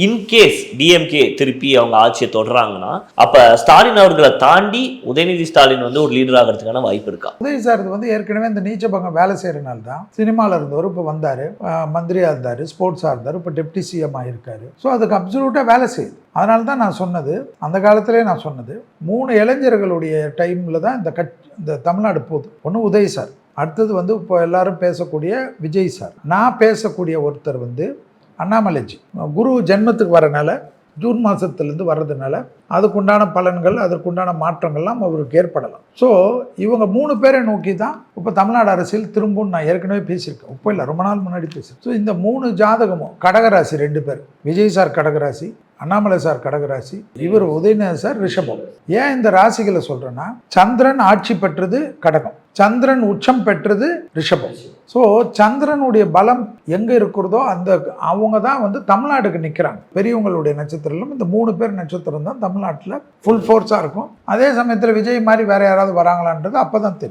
In case DMK திருப்பி அவங்க ஆட்சியை தொடர்றாங்கன்னா அப்ப ஸ்டாலின் அவர்களை தாண்டி உதயநிதி ஸ்டாலின் வந்து ஒரு லீடர் ஆகிறதுக்கான வாய்ப்பு இருக்கா? உதயநிதி சார் வந்து ஏற்கனவே இந்த நீச்சபங்கம் வேலை செய்யறதுனால தான் சினிமாவில் இருந்தவர் இப்போ வந்தார், மந்திரியாக இருந்தார், ஸ்போர்ட்ஸாக இருந்தார், இப்போ டெப்டி சிஎம் ஆகியிருக்காரு. ஸோ அதுக்கு அப்சல்யூட்டாக வேலை செய்யுது. அதனால தான் நான் சொன்னது, அந்த காலத்திலே நான் சொன்னது, 3 இளைஞர்களுடைய டைமில் தான் இந்த தமிழ்நாடு போகுது. ஒன்று உதய் சார், அடுத்தது வந்து இப்போ எல்லாரும் பேசக்கூடிய விஜய் சார், நான் பேசக்கூடிய ஒருத்தர் வந்து அண்ணாமலைஜி. குரு ஜென்மத்துக்கு வரனால ஜூன் மாதத்துலேருந்து வர்றதுனால அதுக்குண்டான பலன்கள், அதற்குண்டான மாற்றங்கள்லாம் அவருக்கு ஏற்படலாம். ஸோ இவங்க 3 பேரை நோக்கி தான் இப்போ தமிழ்நாடு அரசியல் திரும்பவும் நான் ஏற்கனவே பேசியிருக்கேன். இப்போ இல்லை, ரொம்ப நாள் முன்னாடி பேசியிருக்கேன். ஸோ இந்த 3 ஜாதகமும் கடகராசி 2 பேர், விஜய் சார் கடகராசி, அண்ணாமலை சார் கடகராசி, இவர் உதயநிதி சார் ரிஷபம். ஏன் இந்த ராசிகளை சொல்கிறேன்னா, சந்திரன் ஆட்சி பெற்றது கடகம், சந்திரன் உச்சம் பெற்றது ரிஷபம். ஸோ சந்திரனுடைய பலம் எங்கே இருக்கிறதோ அவங்க தான் வந்து தமிழ்நாட்டுக்கு நிற்கிறாங்க. பெரியவங்களுடைய நட்சத்திரம் இந்த 3 பேர் நட்சத்திரம் தான் தமிழ்நாட்டில் ஃபுல் ஃபோர்ஸாக இருக்கும். அதே சமயத்தில் விஜய் மாதிரி வேறு யாராவது வராங்களான்றது அப்போ தான் தெரியும்.